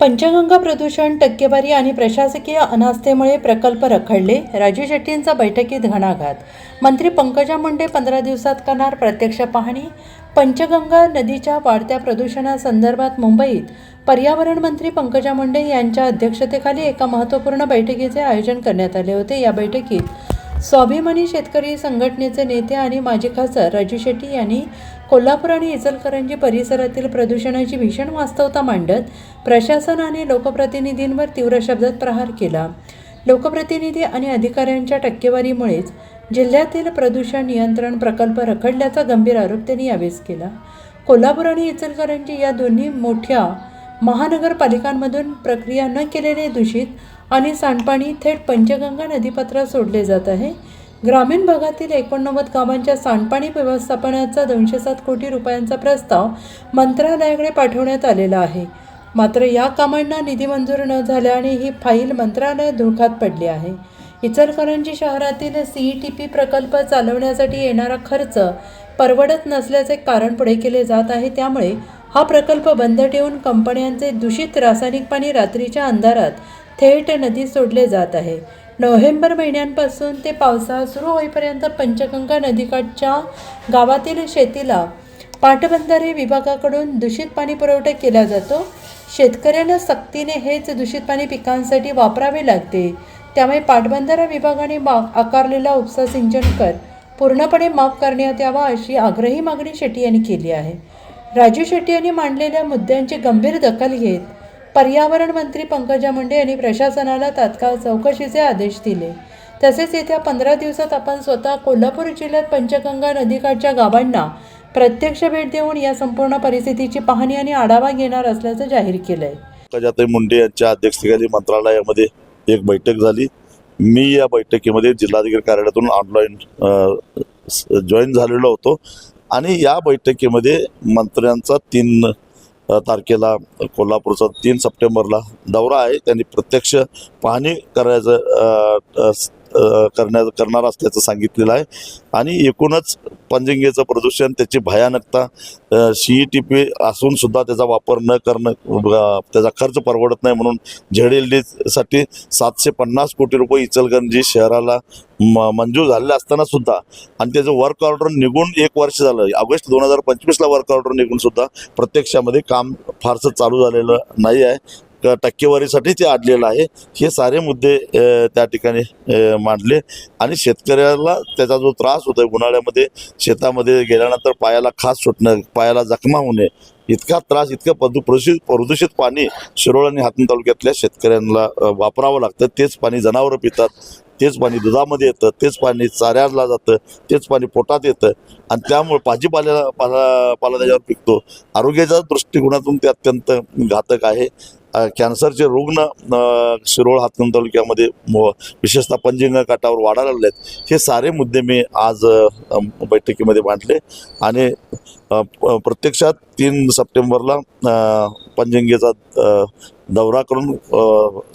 पंचगंगा प्रदूषण, टक्केवारी आणि प्रशासकीय अनास्थेमुळे प्रकल्प रखडले. राजू शेट्टींचा बैठकीत घणाघात. मंत्री पंकजा मुंडे 15 दिवसात करणार प्रत्यक्ष पाहणी. पंचगंगा नदीच्या वाढत्या प्रदूषणासंदर्भात मुंबईत पर्यावरण मंत्री पंकजा मुंडे यांच्या अध्यक्षतेखाली एका महत्त्वपूर्ण बैठकीचे आयोजन करण्यात आले होते. या बैठकीत स्वाभिमानी शेतकरी संघटनेचे नेते आणि माजी खासदार राजू शेट्टी यांनी कोल्हापूर आणि इचलकरंजी परिसरातील प्रदूषणाची भीषण वास्तवता मांडत प्रशासन आणि लोकप्रतिनिधींवर तीव्र शब्दात प्रहार केला. लोकप्रतिनिधी आणि अधिकाऱ्यांच्या टक्केवारीमुळेच जिल्ह्यातील प्रदूषण नियंत्रण प्रकल्प रखडल्याचा गंभीर आरोप त्यांनी यावेळी केला. कोल्हापूर आणि इचलकरंजी या दोन्ही मोठ्या महानगरपालिकांमधून प्रक्रिया न केलेले दूषित आणि सांडपाणी थेट पंचगंगा नदीपात्रात सोडले जात आहे. ग्रामीण भागातील 89 गावांच्या सांडपाणी व्यवस्थापनाचा 207 कोटी रुपयांचा प्रस्ताव मंत्रालयाकडे पाठवण्यात आलेला आहे. मात्र या कामांना निधी मंजूर न झाल्याने ही फाईल मंत्रालयात धुळकात पडली आहे. इचलकरंजी शहरातील CETP प्रकल्प चालवण्यासाठी येणारा खर्च परवडत नसल्याचे कारण पुढे केले जात आहे. त्यामुळे हा प्रकल्प बंद ठेवून कंपन्यांचे दूषित रासायनिक पाणी रात्रीच्या अंधारात थेट नदीत सोडले जात आहे. नोव्हेंबर महिन्यांपासून ते पावसाळा सुरू होईपर्यंत पंचगंगा नदीकाठच्या गावातील शेतीला पाटबंधारे विभागाकडून दूषित पाणी पुरवठा केला जातो. शेतकऱ्यांना सक्तीने हेच दूषित पाणी पिकांसाठी वापरावे लागते. त्यामुळे पाटबंधारा विभागाने आकारलेला उपसा सिंचन कर पूर्णपणे माफ करण्यात यावा अशी आग्रही मागणी शेट्टी यांनी केली आहे. राजू शेट्टी यांनी मांडलेल्या मुद्द्यांची गंभीर दखल घेत पर्यावरण मंत्री पंकजा मुंडे यांनी प्रशासनाला तात्काळ चौकशीचे आदेश दिले. तसेच येत्या 15 दिवसात आपण स्वतः कोल्हापूर जिल्ह्यात पंचगंगा नदीकाठच्या गावांना प्रत्यक्ष भेट देऊन या संपूर्ण परिस्थितीची पाहणी आणि आढावा घेणार असल्याचं जाहीर केलंय. पंकजाताई मुंडे यांच्या अध्यक्षतेखाली मंत्रालयामध्ये एक बैठक झाली. मी या बैठकीमध्ये जिल्हाधिकारी कार्यालयातून ऑनलाईन जॉईन झालेलो होतो आणि या बैठकीमध्ये मंत्र्यांचा 3 तारखेला कोल्हापूरचा 3 सप्टेंबरला दौरा आहे. त्यांनी प्रत्यक्ष पाहणी करणार असल्याचं सांगितलेलं आहे. आणि एकूणच पंचगंगेचं प्रदूषण, त्याची भयानकता, CETP असून सुद्धा त्याचा वापर न करणं, त्याचा खर्च परवडत नाही म्हणून ZLDसाठी 750 कोटी रुपये इचलकरंजी शहराला मंजूर झालेले असताना सुद्धा आणि त्याचं वर्क ऑर्डर निघून 1 वर्ष झालं. ऑगस्ट 2025ला वर्क ऑर्डर निघून सुद्धा प्रत्यक्षामध्ये काम फारसं चालू झालेलं नाही आहे. टक्केवारीसाठी ते आणलेलं आहे. हे सारे मुद्दे त्या ठिकाणी मांडले आणि शेतकऱ्याला त्याचा जो त्रास होतोय उन्हाळ्यामध्ये, शेतामध्ये गेल्यानंतर पायाला खाज सुटणं, पायाला जखमा होणे, इतका त्रास, इतकं प्रदूषित पाणी शिरोळ आणि हातकणंगले तालुक्यातल्या शेतकऱ्यांना वापरावं लागतं. तेच पाणी जनावरं पितात, तेच पाणी दुधामध्ये येतं, तेच पाणी चाऱ्याला जातं, तेच पाणी पोटात येतं आणि त्यामुळे भाजीपाला त्याच्यावर पिकतो. आरोग्याच्या दृष्टिकोनातून ते अत्यंत घातक आहे. कॅन्सरचे रुग्ण शिरोळ हातकणंगले तालुक्यामध्ये विशेषतः पंचगंगा काठावर वाढायला लागले आहेत. हे सारे मुद्दे मी आज बैठकीमध्ये मांडले आणि प्रत्यक्षात 3 सप्टेंबरला पंचगंगेचा दौरा करून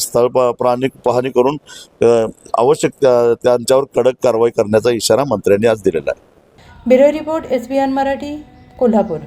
स्थळ पाहणी करून आवश्यक त्यांच्यावर कडक कारवाई करण्याचा इशारा मंत्र्यांनी आज दिलेला आहे. Bureau report SBN Marathi, Kolhapur.